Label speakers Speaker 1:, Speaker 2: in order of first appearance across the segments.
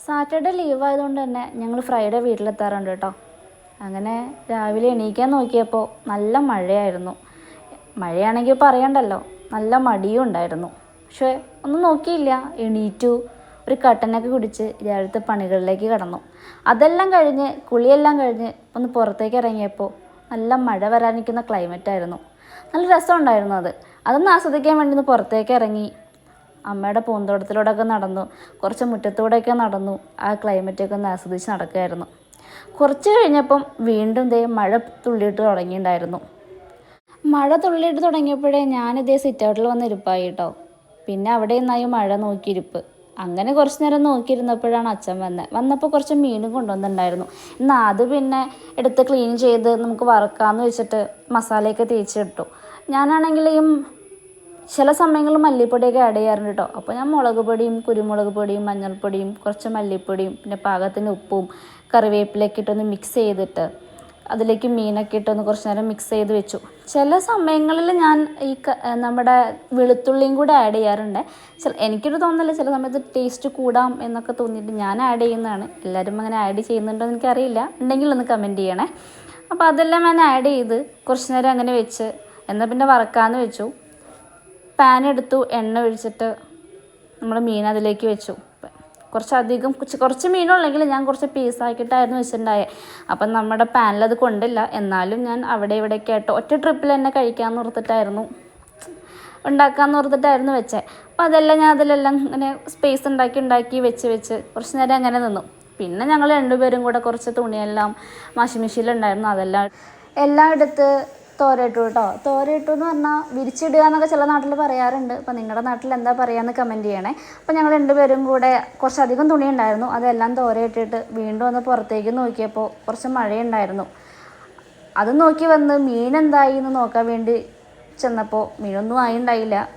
Speaker 1: Saturday leave ആയതുകൊണ്ട് തന്നെ ഞങ്ങൾ ഫ്രൈഡേ വീട്ടിലെത്താറുണ്ട് കേട്ടോ. അങ്ങനെ രാവിലെ എണീക്കാൻ നോക്കിയപ്പോൾ നല്ല മഴയായിരുന്നു. മഴയാണെങ്കിൽ പറയണ്ടല്ലോ, നല്ല മടിയും ഉണ്ടായിരുന്നു. പക്ഷേ ഒന്നും നോക്കിയില്ല, എണീറ്റു, ഒരു കട്ടനൊക്കെ കുടിച്ച് രാവിലത്തെ പണികളിലേക്ക് കടന്നു. അതെല്ലാം കഴിഞ്ഞ് കുളിയെല്ലാം കഴിഞ്ഞ് ഒന്ന് പുറത്തേക്ക് ഇറങ്ങിയപ്പോൾ നല്ല മഴ വരാനിരിക്കുന്ന ക്ലൈമറ്റായിരുന്നു. നല്ല രസമുണ്ടായിരുന്നു. അതൊന്ന് ആസ്വദിക്കാൻ വേണ്ടി ഒന്ന് പുറത്തേക്ക് ഇറങ്ങി. അമ്മയുടെ പൂന്തോട്ടത്തിലൂടെയൊക്കെ നടന്നു, കുറച്ച് മുറ്റത്തൂടെയൊക്കെ നടന്നു, ആ ക്ലൈമറ്റൊക്കെ ഒന്ന് ആസ്വദിച്ച് നടക്കുമായിരുന്നു. കുറച്ച് കഴിഞ്ഞപ്പം വീണ്ടും മഴ തുള്ളിയിട്ട് തുടങ്ങിയിട്ടുണ്ടായിരുന്നു. മഴ തുള്ളിയിട്ട് തുടങ്ങിയപ്പോഴേ ഞാനിതേ സിറ്റ് ഔട്ടിൽ വന്ന് ഇരിപ്പായി കേട്ടോ. പിന്നെ അവിടെ നിന്നായി മഴ നോക്കിയിരിപ്പ്. അങ്ങനെ കുറച്ച് നേരം നോക്കിയിരുന്നപ്പോഴാണ് അച്ഛൻ വന്നപ്പോൾ കുറച്ച് മീനും കൊണ്ടുവന്നിട്ടുണ്ടായിരുന്നു. എന്നാൽ അത് പിന്നെ എടുത്ത് ക്ലീൻ ചെയ്ത് നമുക്ക് വറക്കാമെന്ന് വെച്ചിട്ട് മസാലയൊക്കെ തേച്ചിട്ടു. ഞാനാണെങ്കിൽ ചില സമയങ്ങളിൽ മല്ലിപ്പൊടിയൊക്കെ ആഡ് ചെയ്യാറുണ്ട് കേട്ടോ. അപ്പോൾ ഞാൻ മുളക് പൊടിയും കുരുമുളക് പൊടിയും മഞ്ഞൾപ്പൊടിയും കുറച്ച് മല്ലിപ്പൊടിയും പിന്നെ പാകത്തിന് ഉപ്പും കറിവേപ്പിലയൊക്കെ ഇട്ടൊന്ന് മിക്സ് ചെയ്തിട്ട് അതിലേക്ക് മീനൊക്കെ ഇട്ടൊന്ന് കുറച്ച് നേരം മിക്സ് ചെയ്ത് വെച്ചു. ചില സമയങ്ങളിൽ ഞാൻ നമ്മുടെ വെളുത്തുള്ളിയും കൂടെ ആഡ് ചെയ്യാറുണ്ട്. എനിക്കൊരു തോന്നല് ചില സമയത്ത് ടേസ്റ്റ് കൂടാം എന്നൊക്കെ തോന്നിയിട്ട് ഞാൻ ആഡ് ചെയ്യുന്നതാണ്. എല്ലാവരും അങ്ങനെ ആഡ് ചെയ്യുന്നുണ്ടോ എന്ന് എനിക്കറിയില്ല, ഉണ്ടെങ്കിൽ ഒന്ന് കമൻറ്റ് ചെയ്യണേ. അപ്പോൾ അതെല്ലാം ഞാൻ ആഡ് ചെയ്ത് കുറച്ച് നേരം അങ്ങനെ വെച്ച് എന്നാൽ പിന്നെ വറക്കാമെന്ന് വെച്ചു. പാൻ എടുത്തു, എണ്ണ ഒഴിച്ചിട്ട് നമ്മൾ മീൻ അതിലേക്ക് വെച്ചു. കുറച്ച് മീനുള്ളെങ്കിൽ ഞാൻ കുറച്ച് പീസാക്കിയിട്ടായിരുന്നു വെച്ചിട്ടുണ്ടായത്. അപ്പം നമ്മുടെ പാനിലത് കൊണ്ടില്ല, എന്നാലും ഞാൻ അവിടെ ഇവിടെയൊക്കെ ആയിട്ട് ഒറ്റ ട്രിപ്പിൽ തന്നെ ഉണ്ടാക്കാമെന്ന് ഓർത്തിട്ടായിരുന്നു വെച്ചത്. അപ്പോൾ അതെല്ലാം ഞാൻ അതിലെല്ലാം ഇങ്ങനെ സ്പേസ് ഉണ്ടാക്കി വെച്ച് കുറച്ച് നേരം അങ്ങനെ നിന്നു. പിന്നെ ഞങ്ങൾ രണ്ടുപേരും കൂടെ കുറച്ച് തുണിയെല്ലാം വാഷിംഗ് മെഷീനിലുണ്ടായിരുന്നു, എല്ലാം എടുത്ത് തോരയിട്ടു കേട്ടോ. തോരയിട്ടു എന്ന് പറഞ്ഞാൽ വിരിച്ചിടുക എന്നൊക്കെ ചില നാട്ടിൽ പറയാറുണ്ട്. അപ്പോൾ നിങ്ങളുടെ നാട്ടിൽ എന്താ പറയുകയെന്ന് കമൻറ്റ് ചെയ്യണേ. അപ്പോൾ ഞങ്ങൾ രണ്ടുപേരും കൂടെ കുറച്ചധികം തുണി ഉണ്ടായിരുന്നു, അതെല്ലാം തോരയിട്ടിട്ട് വീണ്ടും ഒന്ന് പുറത്തേക്ക് നോക്കിയപ്പോൾ കുറച്ച് മഴയുണ്ടായിരുന്നു. അത് നോക്കി വന്ന് മീൻ എന്തായി എന്ന് നോക്കാൻ വേണ്ടി ചെന്നപ്പോൾ മീനൊന്നും ആയിണ്ടായില്ല,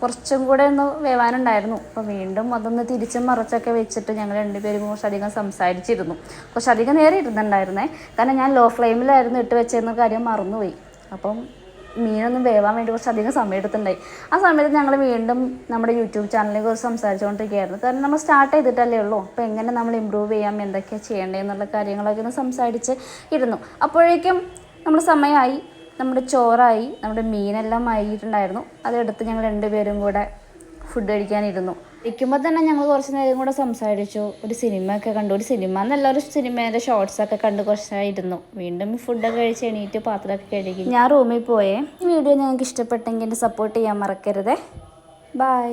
Speaker 1: കുറച്ചും കൂടെ ഒന്ന് വേവാനുണ്ടായിരുന്നു. അപ്പോൾ വീണ്ടും അതൊന്ന് തിരിച്ചും മറിച്ചൊക്കെ വെച്ചിട്ട് ഞങ്ങൾ രണ്ടുപേരും കുറച്ചധികം സംസാരിച്ചിരുന്നു. കുറച്ചധികം നേരം ഇരുന്നുണ്ടായിരുന്നേ, കാരണം ഞാൻ ലോ ഫ്ലെയിമിലായിരുന്നു ഇട്ട് വെച്ചിരുന്ന കാര്യം മറന്നുപോയി. അപ്പം മീനൊന്നും വേവാൻ വേണ്ടി കുറച്ചധികം സമയം എടുത്തിട്ടുണ്ടായി. ആ സമയത്ത് ഞങ്ങൾ വീണ്ടും നമ്മുടെ യൂട്യൂബ് ചാനലിനെ കുറിച്ച് സംസാരിച്ചുകൊണ്ടിരിക്കുകയായിരുന്നു. കാരണം നമ്മൾ സ്റ്റാർട്ട് ചെയ്തിട്ടല്ലേ ഉള്ളൂ. അപ്പോൾ എങ്ങനെ നമ്മൾ ഇമ്പ്രൂവ് ചെയ്യാം, എന്തൊക്കെയാണ് ചെയ്യേണ്ടതെന്നുള്ള കാര്യങ്ങളൊക്കെ ഒന്ന് സംസാരിച്ച് ഇരുന്നു. അപ്പോഴേക്കും നമ്മൾ സമയമായി, നമ്മുടെ ചോറായി, നമ്മുടെ മീനെല്ലാം ആയിട്ടുണ്ടായിരുന്നു. അതെടുത്ത് ഞങ്ങൾ രണ്ടുപേരും കൂടെ ഫുഡ് കഴിക്കാനിരുന്നു. ഇരിക്കുമ്പോൾ തന്നെ ഞങ്ങൾ കുറച്ച് നേരം കൂടെ സംസാരിച്ചു, ഒരു സിനിമയൊക്കെ കണ്ടു. ഒരു സിനിമേൻ്റെ ഷോർട്സൊക്കെ കണ്ട് കുറച്ച് നേരം ഇരുന്നു. വീണ്ടും ഫുഡൊക്കെ കഴിച്ച് എണീറ്റ് പാത്രമൊക്കെ കഴുകി ഞാൻ റൂമിൽ പോയേ. ഈ വീഡിയോ നിങ്ങൾക്ക് ഇഷ്ടപ്പെട്ടെങ്കിൽ എന്നെ സപ്പോർട്ട് ചെയ്യാൻ മറക്കരുതേ. ബൈ.